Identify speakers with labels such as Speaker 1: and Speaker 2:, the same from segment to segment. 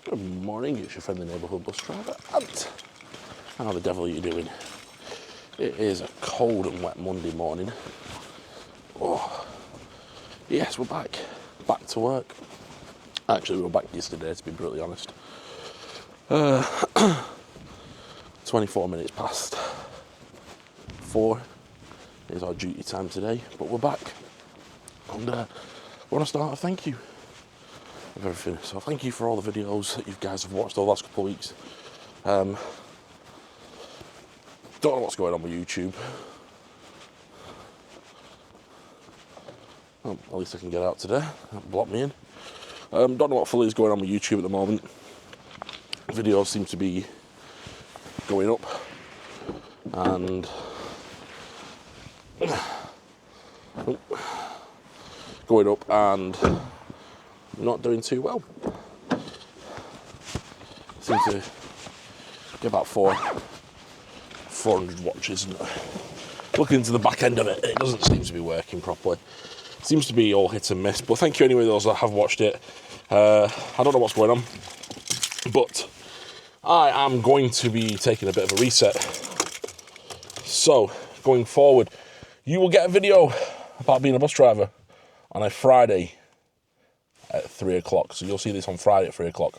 Speaker 1: Good morning, it's your friendly neighbourhood bus driver, Ant. How the devil are you doing? It is a cold and wet Monday morning. Oh, yes, we're back to work. Actually, we were back yesterday, to be brutally honest. 24 minutes past 4 is our duty time today, but we're back. And I want to start with a thank you of everything. So thank you for all the videos that you guys have watched over the last couple of weeks. Don't know what's going on with YouTube. Well, at least I can get out today. That blocked me in. Don't know what fully is going on with YouTube at the moment. Videos seem to be going up and not doing too well. Seem to get about 400 watches, and looking into the back end of it, it doesn't seem to be working properly. Seems to be all hit and miss, but thank you anyway those that have watched it. I don't know what's going on, but I am going to be taking a bit of a reset. So going forward, you will get a video about being a bus driver on a Friday at 3 o'clock. So you'll see this on Friday at 3 o'clock.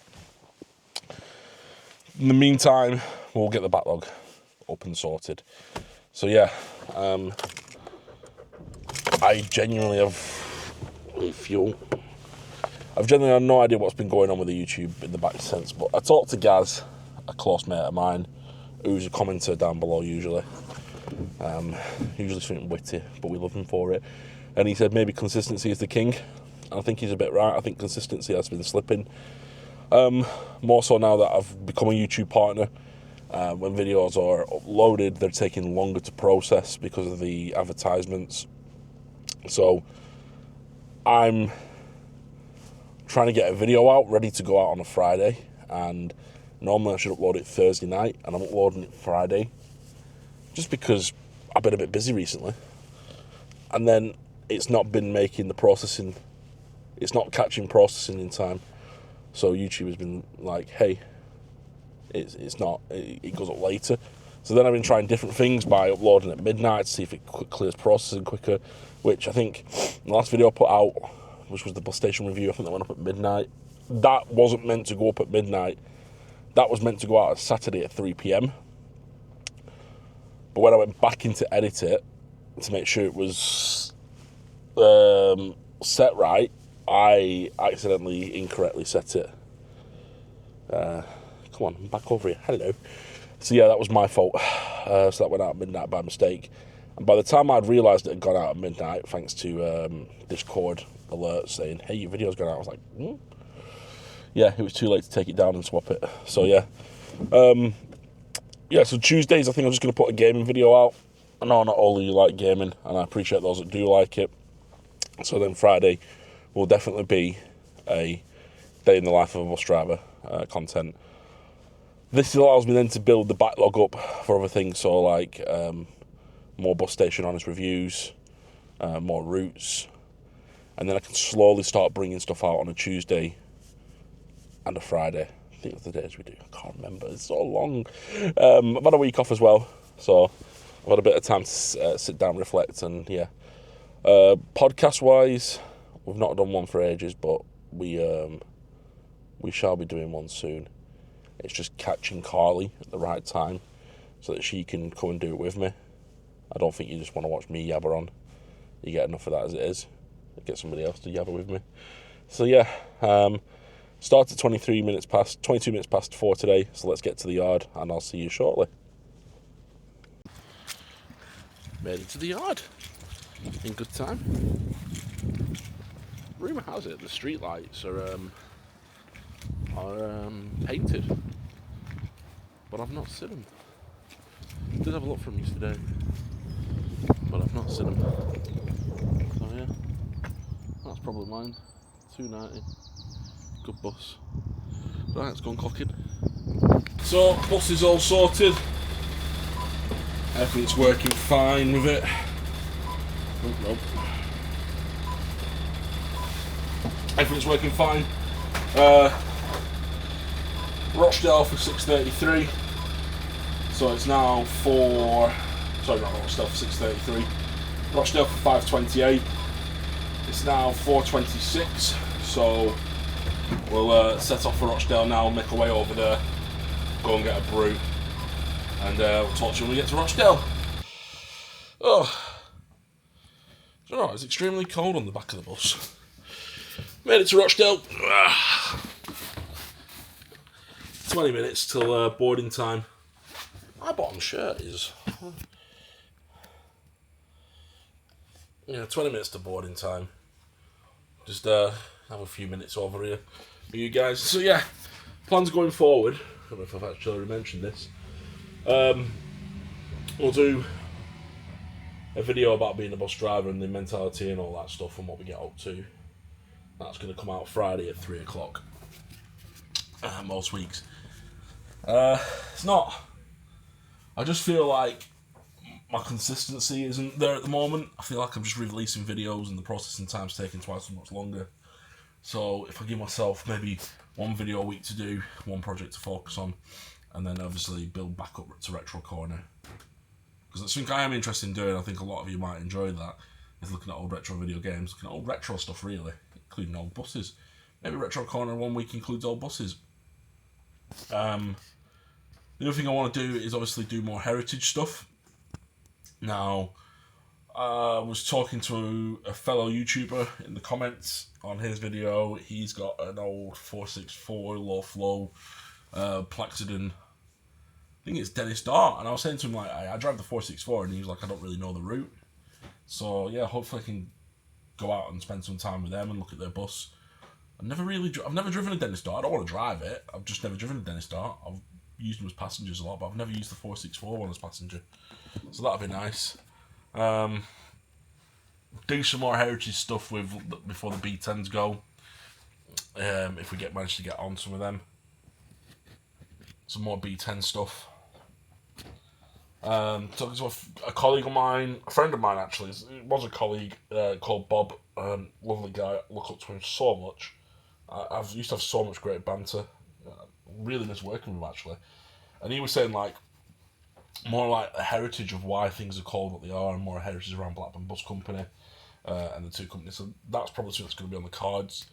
Speaker 1: In the meantime, we'll get the backlog up and sorted. So yeah, I genuinely have no idea what's been going on with the YouTube in the back sense, but I talked to Gaz, a close mate of mine, who's a commenter down below usually. Usually something witty, but we love him for it. And he said maybe consistency is the king. And I think he's a bit right. I think consistency has been slipping. More so now that I've become a YouTube partner. When videos are uploaded, they're taking longer to process because of the advertisements. So I'm trying to get a video out, ready to go out on a Friday. And normally I should upload it Thursday night, and I'm uploading it Friday. Just because I've been a bit busy recently. And then it's not been making the processing, it's not catching processing in time. So YouTube has been like, hey, it goes up later. So then I've been trying different things by uploading at midnight to see if it clears processing quicker, which I think the last video I put out, which was the bus station review, I think that went up at midnight. That wasn't meant to go up at midnight. That was meant to go out on Saturday at 3 p.m. But when I went back in to edit it, to make sure it was set right, I accidentally incorrectly set it. Come on, back over here. Hello. So yeah, that was my fault. So that went out at midnight by mistake. And by the time I'd realised it had gone out at midnight, thanks to Discord alerts saying, hey, your video's gone out, I was like, yeah, it was too late to take it down and swap it. So yeah. Yeah, so Tuesdays, I think I'm just going to put a gaming video out. I know not all of you like gaming, and I appreciate those that do like it. So then Friday will definitely be a day in the life of a bus driver content. This allows me then to build the backlog up for other things, so like more bus station honest reviews, more routes, and then I can slowly start bringing stuff out on a Tuesday and a Friday. I think it's the days we do. I can't remember. It's so long. I've had a week off as well, so I've had a bit of time to sit down, reflect, and yeah. Podcast-wise, we've not done one for ages, but we shall be doing one soon. It's just catching Carly at the right time so that she can come and do it with me. I don't think you just want to watch me yabber on. You get enough of that as it is. Get somebody else to yabber with me. So yeah, start at 22 minutes past 4 today, so let's get to the yard and I'll see you shortly. Made it to the yard in good time. Rumour has it the street lights are painted, but I've not seen them. Did have a look from yesterday, but I've not seen them. So yeah, that's probably mine. 290. Good bus. Right, let's go and clock in. So, bus is all sorted. Everything's working fine with it. Oh, nope. Everything's working fine. Rochdale for 6:33. So it's now sorry, not Rochdale for 6:33. Rochdale for 5:28. It's now 4:26. So we'll set off for Rochdale now, make our way over there, go and get a brew, and we'll talk to you when we get to Rochdale. Oh, do you know, it's extremely cold on the back of the bus. Made it to Rochdale. 20 minutes till boarding time. My bottom shirt is... Yeah, 20 minutes to boarding time. Just have a few minutes over here for you guys. So yeah, plans going forward. I don't know if I've actually mentioned this. We'll do a video about being a bus driver and the mentality and all that stuff and what we get up to. That's going to come out Friday at 3 o'clock. Most weeks. It's not... I just feel like my consistency isn't there at the moment. I feel like I'm just releasing videos and the processing time's taking twice as much longer. So if I give myself maybe one video a week to do, one project to focus on, and then obviously build back up to Retro Corner. Because that's something I am interested in doing. I think a lot of you might enjoy that. Is looking at old retro video games, looking at old retro stuff really, including old buses. Maybe Retro Corner one week includes old buses. The other thing I want to do is obviously do more heritage stuff. Now, I was talking to a fellow YouTuber in the comments on his video. He's got an old 464 low flow Plaxidon. I think it's Dennis Dart. And I was saying to him, like, I drive the 464, and he was like, I don't really know the route. So, yeah, hopefully I can go out and spend some time with them and look at their bus. I've never driven a Dennis Dart. I don't want to drive it. I've just never driven a Dennis Dart. I've used them as passengers a lot, but I've never used the 464 one as passenger. So that'd be nice. Do some more heritage stuff before the B10s go. If we manage to get on some of them. Some more B10 stuff. Talking to a colleague of mine, a friend of mine actually, it was a colleague called Bob. Lovely guy, look up to him so much. I've used to have so much great banter. Really miss working with him actually. And he was saying like more like a heritage of why things are called what they are, and more a heritage around Blackburn Bus Company and the two companies. So that's probably something that's going to be on the cards.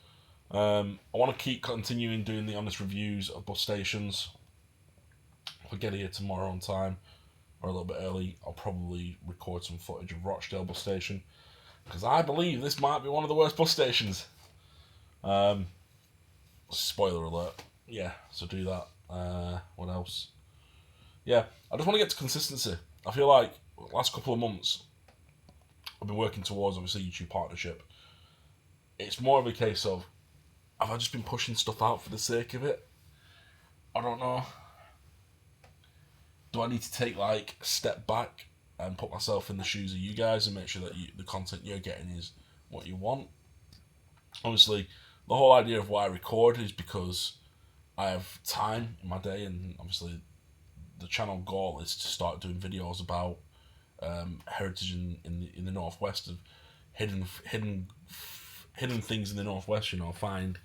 Speaker 1: I want to keep continuing doing the honest reviews of bus stations. If I get here tomorrow on time or a little bit early, I'll probably record some footage of Rochdale bus station, because I believe this might be one of the worst bus stations. Spoiler alert. Yeah, so do that. What else? Yeah, I just want to get to consistency. I feel like the last couple of months I've been working towards obviously YouTube partnership. It's more of a case of, have I just been pushing stuff out for the sake of it? I don't know. Do I need to take like a step back and put myself in the shoes of you guys and make sure that the content you're getting is what you want? Obviously, the whole idea of why I record is because I have time in my day, and obviously the channel goal is to start doing videos about heritage in the northwest, of hidden things in the northwest. You know, find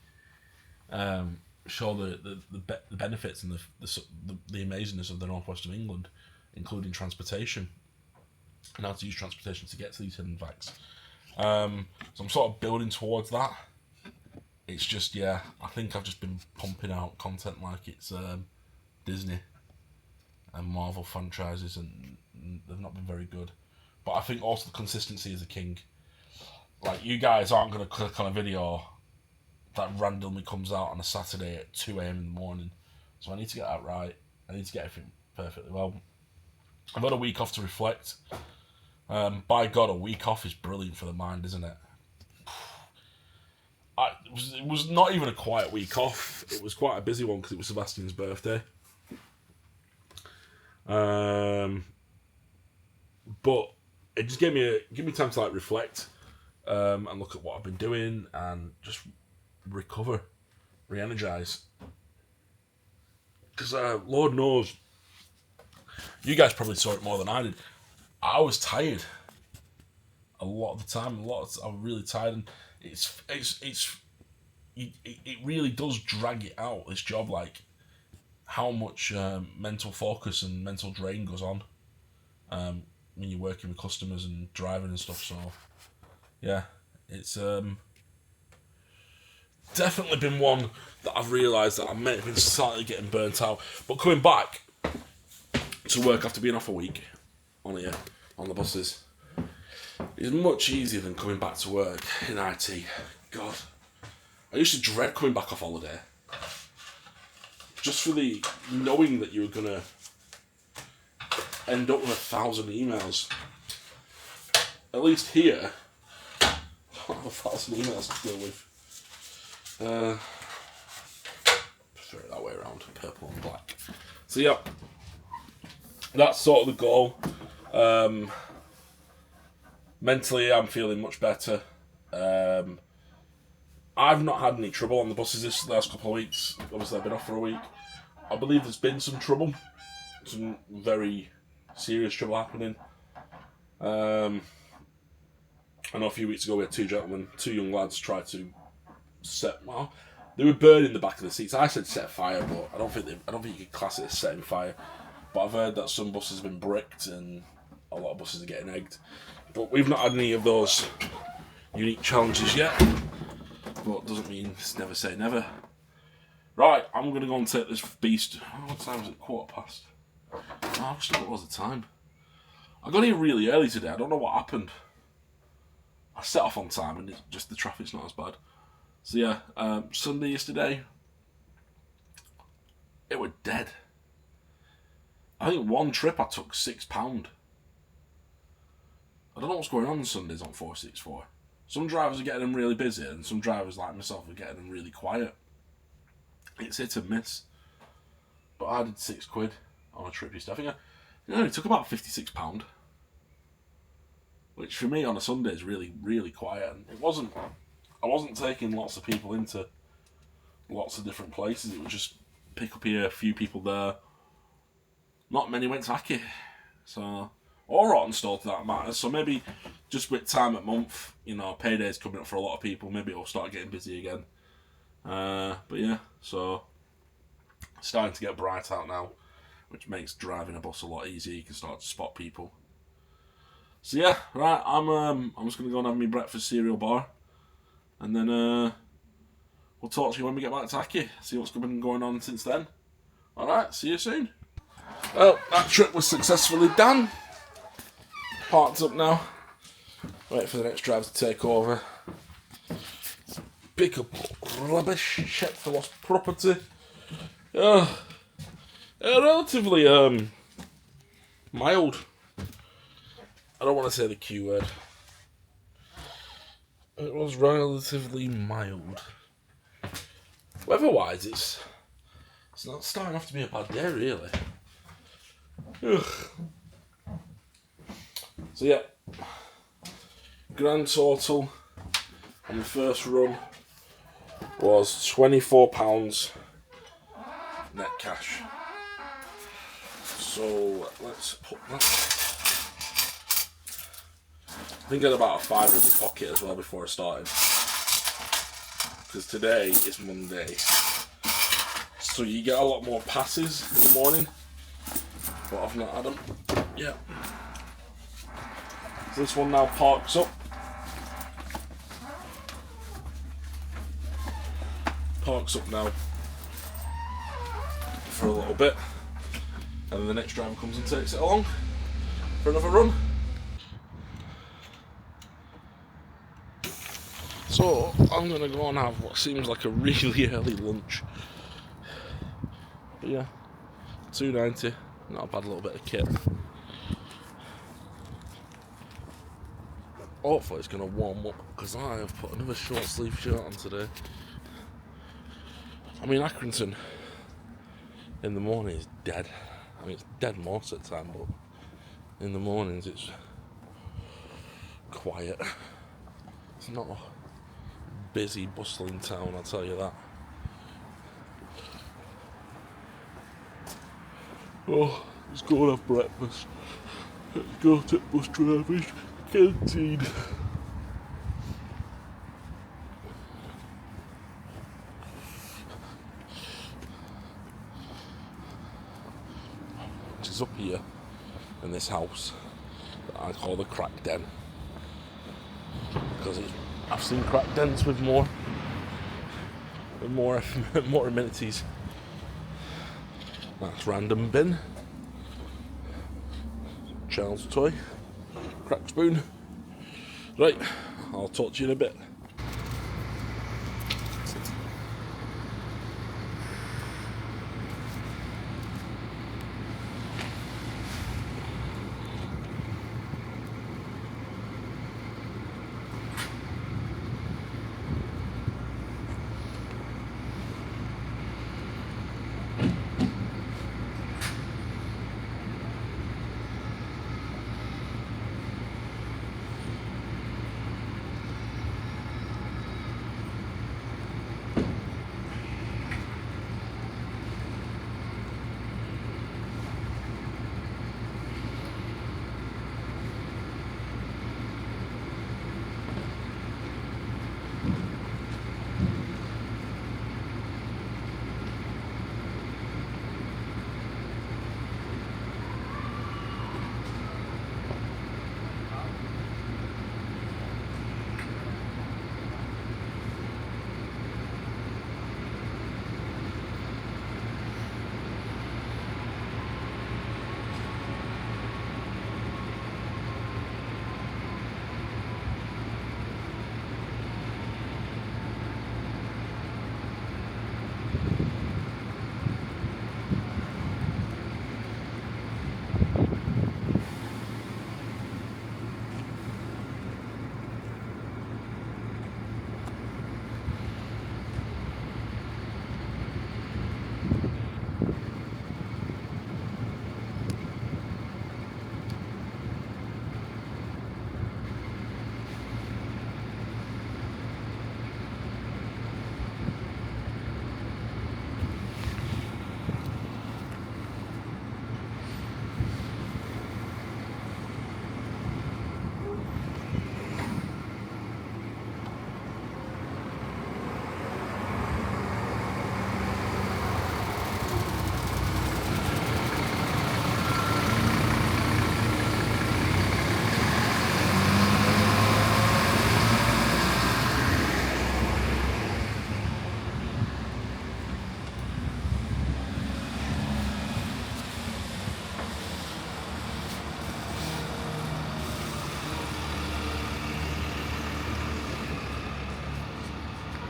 Speaker 1: show the benefits and the amazingness of the northwest of England, including transportation and how to use transportation to get to these hidden facts. So I'm sort of building towards that. It's just, yeah, I think I've just been pumping out content like it's Disney and Marvel franchises, and they've not been very good. But I think also the consistency is the king. Like, you guys aren't going to click on a video that randomly comes out on a Saturday at 2 a.m. in the morning. So I need to get that right. I need to get everything perfectly well. I've had a week off to reflect. By God, a week off is brilliant for the mind, isn't it? It was not even a quiet week off. It was quite a busy one because it was Sebastian's birthday. But it just gave me time to like reflect and look at what I've been doing and just recover, re-energize. Because Lord knows, you guys probably saw it more than I did. I was tired a lot of the time. I was really tired, and it really does drag it out, this job. Like, how much mental focus and mental drain goes on when you're working with customers and driving and stuff. So yeah, it's definitely been one that I've realised that I may have been slightly getting burnt out. But coming back to work after being off a week on the buses is much easier than coming back to work in IT. God, I used to dread coming back off holiday. Just for the knowing that you were going to end up with 1,000 emails. At least here, I don't have 1,000 emails to deal with. Prefer it that way around, purple and black. So yeah, that's sort of the goal. Mentally, I'm feeling much better. I've not had any trouble on the buses this last couple of weeks. Obviously, I've been off for a week. I believe there's been some trouble, some very serious trouble happening. I know a few weeks ago we had two young lads tried to they were burning the back of the seats. I said set fire, but I don't think you could class it as setting fire. But I've heard that some buses have been bricked and a lot of buses are getting egged. But we've not had any of those unique challenges yet. But doesn't mean it's never say never. Right, I'm going to go and take this beast. What time is it? 1:15. I've still got loads of time. I got here really early today. I don't know what happened. I set off on time and just the traffic's not as bad. So yeah, Sunday yesterday, it was dead. I think one trip I took £6. I don't know what's going on Sundays on 464. Some drivers are getting them really busy and some drivers like myself are getting them really quiet. It's hit and miss. But I did £6 on a trip yesterday. I think it took about £56. Which for me on a Sunday is really, really quiet. And I wasn't taking lots of people into lots of different places. It was just pick up here, a few people there. Not many went to Aki. So, or Rawtenstall to that matter. So maybe just with time at month, payday's coming up for a lot of people. Maybe it'll start getting busy again. But yeah, so it's starting to get bright out now, which makes driving a bus a lot easier. You can start to spot people. So yeah, right. I'm just gonna go and have my breakfast cereal bar, and then we'll talk to you when we get back to Aki. See what's been going on since then. All right. See you soon. Well, that trip was successfully done. Parked up now. Wait for the next driver to take over. Pick up rubbish, check for lost property. Relatively mild. I don't want to say the Q word. It was relatively mild. Weather-wise, it's not starting off to be a bad day, really. Ugh. So yeah, grand total on the first run was £24 net cash. So let's put that. I think I had about a £5 in my pocket as well before I started, because today is Monday, so you get a lot more passes in the morning, but I've not had them yet. So this one now parks up. Parks up now for a little bit, and then the next driver comes and takes it along for another run. So I'm gonna go and have what seems like a really early lunch. But yeah, £2.90, not a bad little bit of kit. Hopefully it's gonna warm up, because I have put another short sleeve shirt on today. I mean, Accrington in the morning is dead. I mean, it's dead most of the time, but in the mornings it's quiet. It's not a busy, bustling town, I'll tell you that. Oh, let's go and have breakfast. Let's go to bus drivers canteen. which is up here in this house that I call the crack den, because I've seen crack dens with more amenities. That's random bin, child's toy, crack spoon. Right, I'll talk to you in a bit.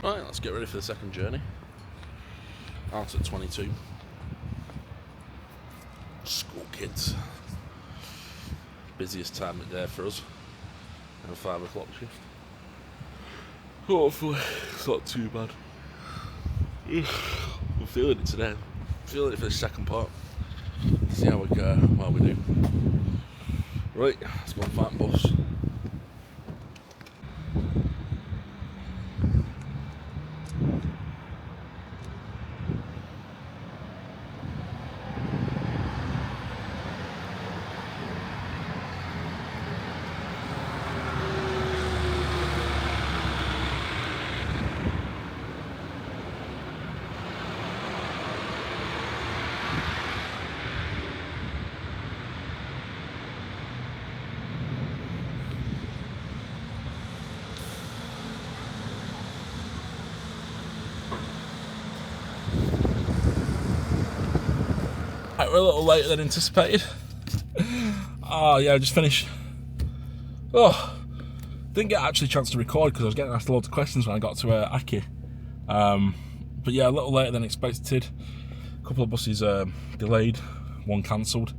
Speaker 1: Right, let's get ready for the second journey. Out at 22. School kids. Busiest time of day for us. And a 5 o'clock shift. Hopefully, it's not too bad. I'm feeling it today. Feeling it for the second part. See how we go, how we do. Right, let's go and find bus. Right, we're a little later than anticipated. Oh yeah, I just finished. Oh, didn't get actually a chance to record because I was getting asked loads of questions when I got to Aki. But yeah, a little later than expected. A couple of buses delayed, one cancelled.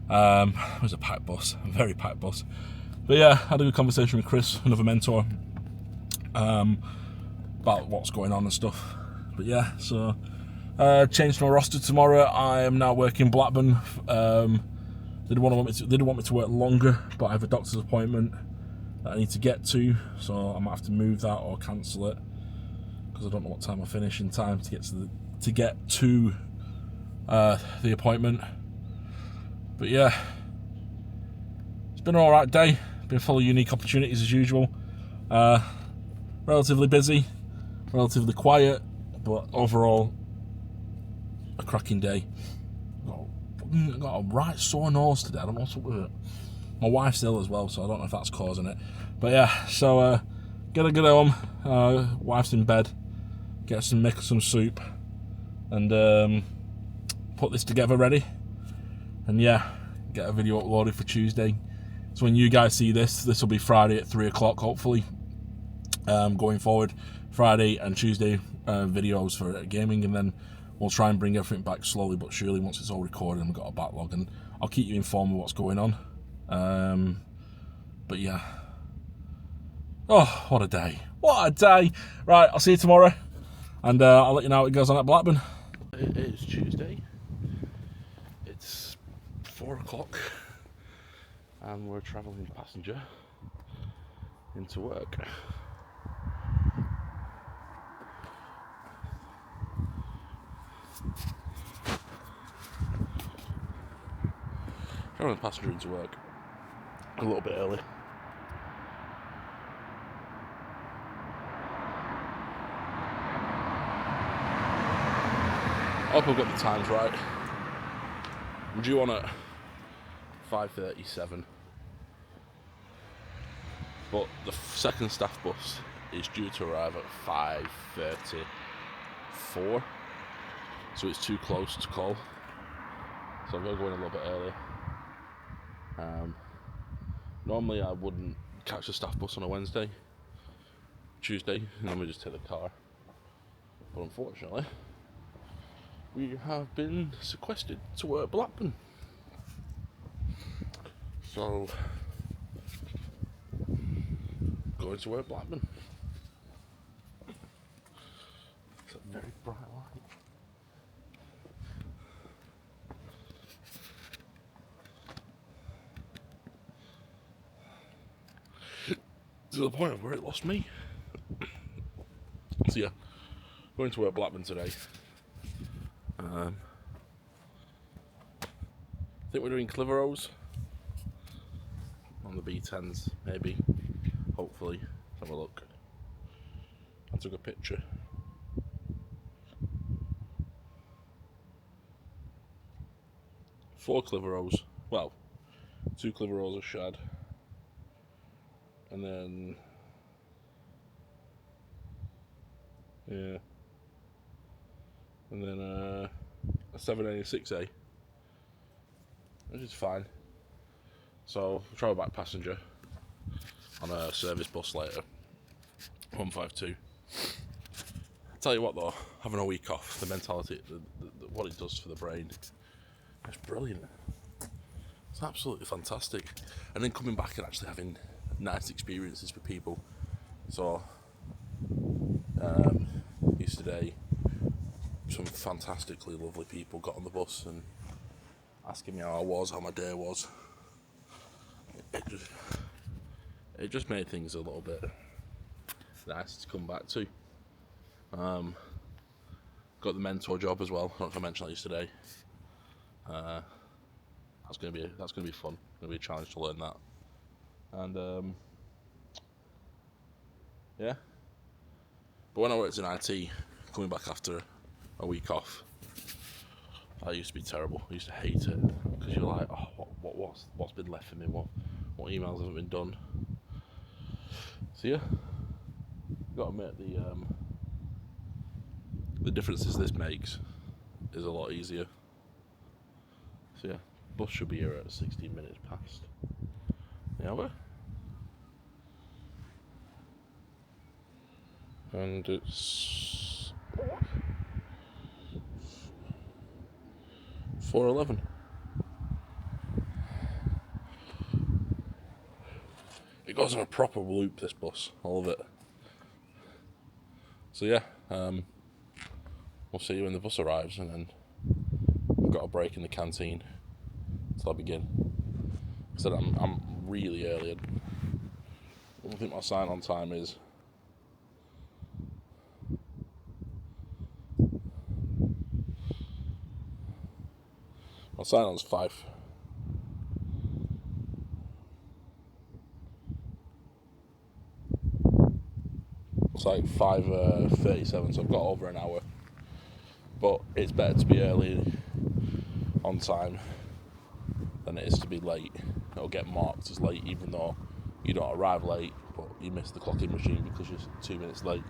Speaker 1: It was a packed bus, a very packed bus. But yeah, I had a good conversation with Chris, another mentor, about what's going on and stuff. But yeah, so changed my roster tomorrow. I am now working Blackburn. They didn't want me to work longer, but I have a doctor's appointment that I need to get to, so I might have to move that or cancel it because I don't know what time I finish in time to get to the appointment. But yeah, it's been an alright day. Been full of unique opportunities as usual. Relatively busy, relatively quiet, but overall a cracking day. got a right sore nose today. I don't know what's up with it. My wife's ill as well, so I don't know if that's causing it. But yeah, so gotta get home. Wife's in bed. Make some soup and put this together ready. And yeah, get a video uploaded for Tuesday. So when you guys see this will be Friday at 3 o'clock, hopefully. Going forward, Friday and Tuesday videos for gaming, and then we'll try and bring everything back slowly but surely once it's all recorded and we've got a backlog, and I'll keep you informed of what's going on. But yeah. Oh, what a day. What a day. Right, I'll see you tomorrow, and I'll let you know how it goes on at Blackburn. It is Tuesday. It's 4 o'clock. And we're travelling passenger into work. Travelling passenger into work a little bit early. I hope I've got the times right. I'm due on at 5:37. But the second staff bus is due to arrive at 5:34, so it's too close to call. So I'm going to go in a little bit earlier. Normally I wouldn't catch the staff bus on a Wednesday, Tuesday, and then we just take the car. But unfortunately, we have been sequestered to work Blackburn. So, going to work Blackburn. It's a very bright light. To the point of where it lost me. So yeah, going to work Blackburn today. I think we're doing Clitheroes on the B10s, maybe. Hopefully, let's have a look. I took a picture. Four Clitheroes. Well, 2 Clitheroes of shad. And then, yeah. And then a 7A and a 6A, which is fine. So we'll travel back passenger on a service bus later, 152. I'll tell you what though, having a week off, the mentality, what it does for the brain, it's brilliant. It's absolutely fantastic. And then coming back and actually having nice experiences for people. So, yesterday, some fantastically lovely people got on the bus and asking me how I was, how my day was. It just made things a little bit nice to come back to. Got the mentor job as well. I don't know if I mentioned that yesterday. That's gonna be fun. Gonna be a challenge to learn that. And yeah. But when I worked in IT, coming back after a week off, I used to be terrible. I used to hate it because you're like, oh, what's been left for me? What emails haven't been done? So yeah, got to admit the differences this makes is a lot easier. So yeah, bus should be here at 16 minutes past the hour, and it's 4:11. It goes on a proper loop, this bus, all of it. So yeah, we'll see you when the bus arrives, and then I've got a break in the canteen till I begin. So I'm really early. I don't think my sign-on time is. My sign-on's 5. It's like 5:37, so I've got over an hour. But it's better to be early on time than it is to be late. It'll get marked as late even though you don't arrive late, but you miss the clocking machine because you're 2 minutes late.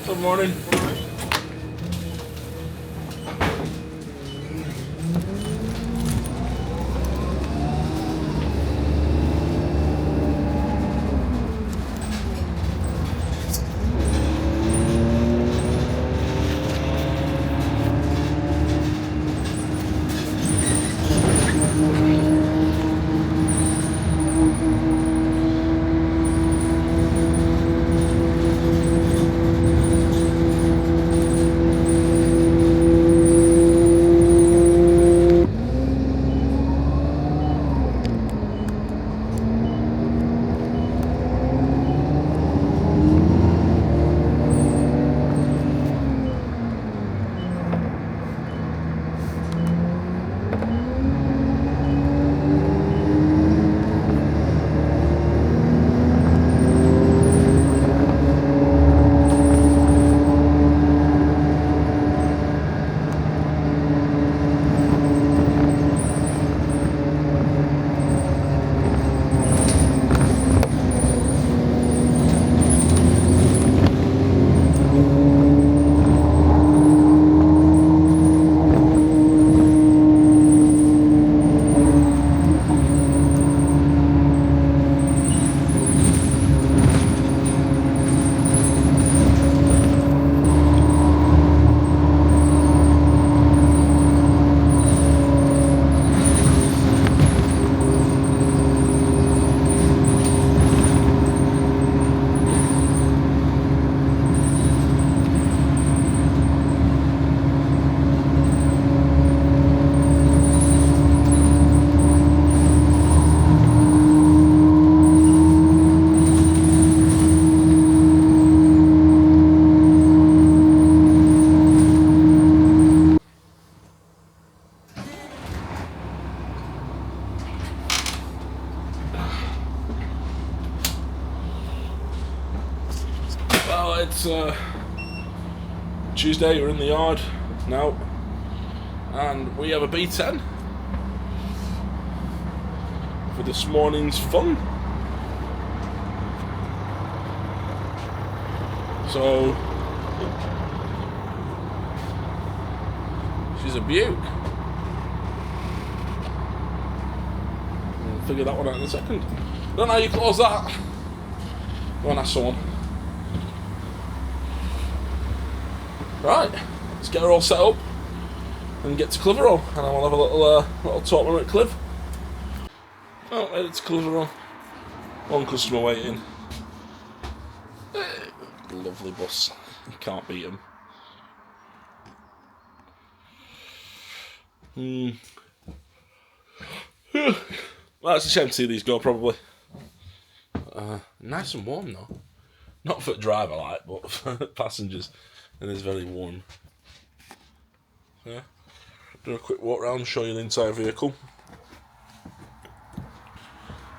Speaker 1: Good morning. Well, it's Tuesday, we're in the yard now, and we have a B10 for this morning's fun. So, she's a beaut. We'll figure that one out in a second. Don't know how you close that. Go and ask someone. Right, let's get her all set up and get to Clitheroe, and then we'll have a little talk when we're at Cliv. Oh, it's Clitheroe. One customer waiting. Lovely bus. You can't beat them. Well, it's a shame to see these go, probably. Nice and warm, though. Not for driver, like, but for passengers. It is very warm. Yeah. Do a quick walk around, show you the entire vehicle.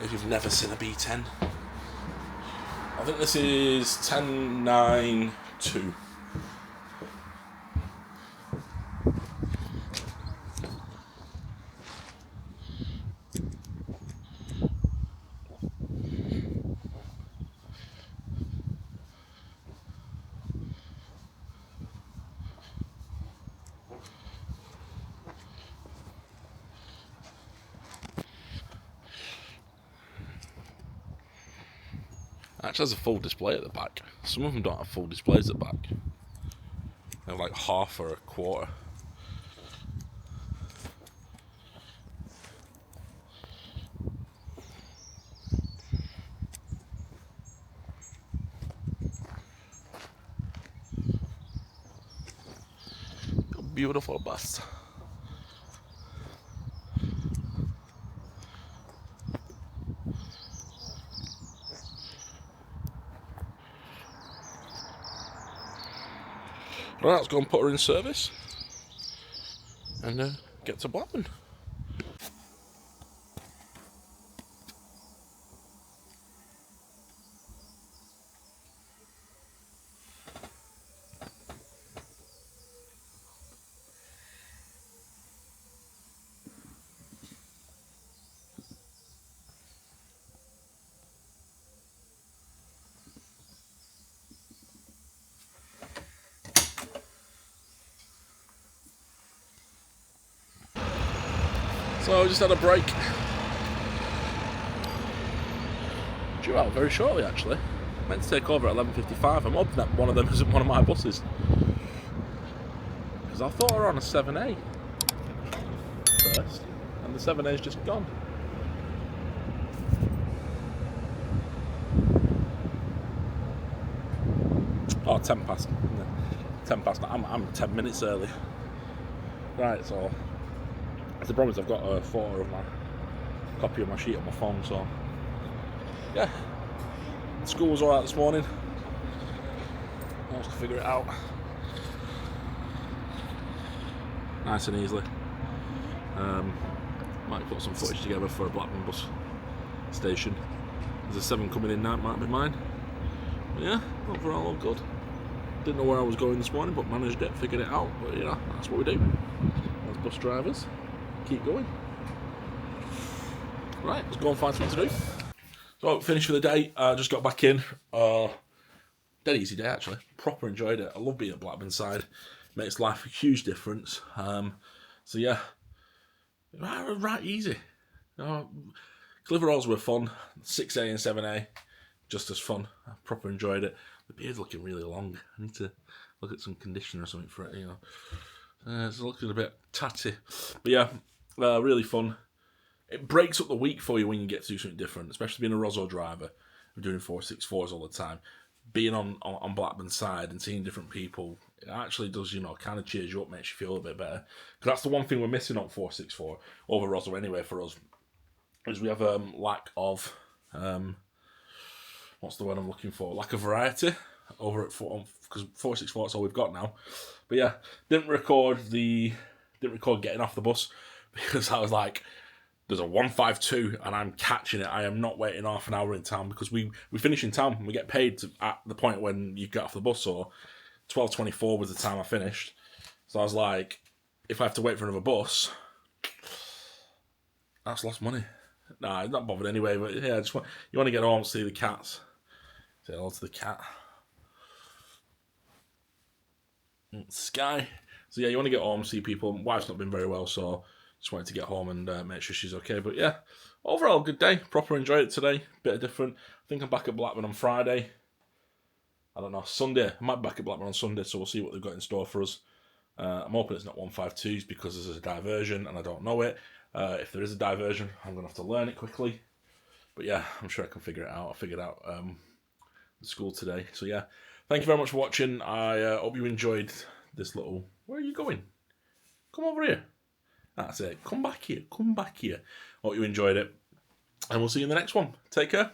Speaker 1: If you've never seen a B10. I think this is 1092. Actually has a full display at the back. Some of them don't have full displays at the back. They have like half or a quarter. Beautiful bus. Right, let's go and put her in service and get to Blackburn. So I just had a break. Due out very shortly, actually. Meant to take over at 11:55. I'm hoping that one of them isn't one of my buses, because I thought I were on a 7A first, and the 7A's just gone. Oh, 10 past. 10 past. I'm 10 minutes early. Right, so the problem is I've got a photo of my copy of my sheet on my phone, so yeah. School was alright this morning. Managed to figure it out nice and easily. Might put some footage together for a Blackburn bus station. There's a 7 coming in now, it might be mine. But yeah, overall all good. Didn't know where I was going this morning, but managed it, figured it out. But you know, that's what we do as bus drivers. Keep going. Right, let's go and find something to do. So, finished for the day. Just got back in. Dead easy day, actually. Proper enjoyed it. I love being at Blackburn side. Makes life a huge difference. So, yeah. Right easy. Cliveralls were fun. 6A and 7A. Just as fun. I proper enjoyed it. The beard's looking really long. I need to look at some conditioner or something for it, you know. It's looking a bit tatty. But yeah, really fun. It breaks up the week for you when you get to do something different, especially being a Rosso driver. I'm doing 464s all the time. Being on Blackburn's side and seeing different people, it actually does, you know, kind of cheers you up, makes you feel a bit better. Because that's the one thing we're missing on 464, over Rosso anyway for us, is we have lack of, what's the word I'm looking for? Lack of variety over at because 464 is all we've got now. But yeah, didn't record getting off the bus because I was like, there's a 152 and I'm catching it. I am not waiting half an hour in town, because we finish in town and we get paid at the point when you get off the bus. So 12:24 was the time I finished. So I was like, if I have to wait for another bus, that's lost money. Nah, I'm not bothered anyway. But yeah, you want to get home, see the cats. Say hello to the cat. Sky. So yeah, you want to get home, see people. Wife's not been very well, so just wanted to get home and make sure she's okay. But yeah, overall, good day. Proper enjoyed it today. Bit of different. I think I'm back at Blackburn on Friday. I don't know, Sunday. I might be back at Blackburn on Sunday, so we'll see what they've got in store for us. I'm hoping it's not 152s because there's a diversion and I don't know it. If there is a diversion, I'm going to have to learn it quickly. But yeah, I'm sure I can figure it out. I figured out the school today. So yeah, thank you very much for watching. I hope you enjoyed this little... Where are you going? Come over here. That's it. Come back here. Come back here. Hope you enjoyed it. And we'll see you in the next one. Take care.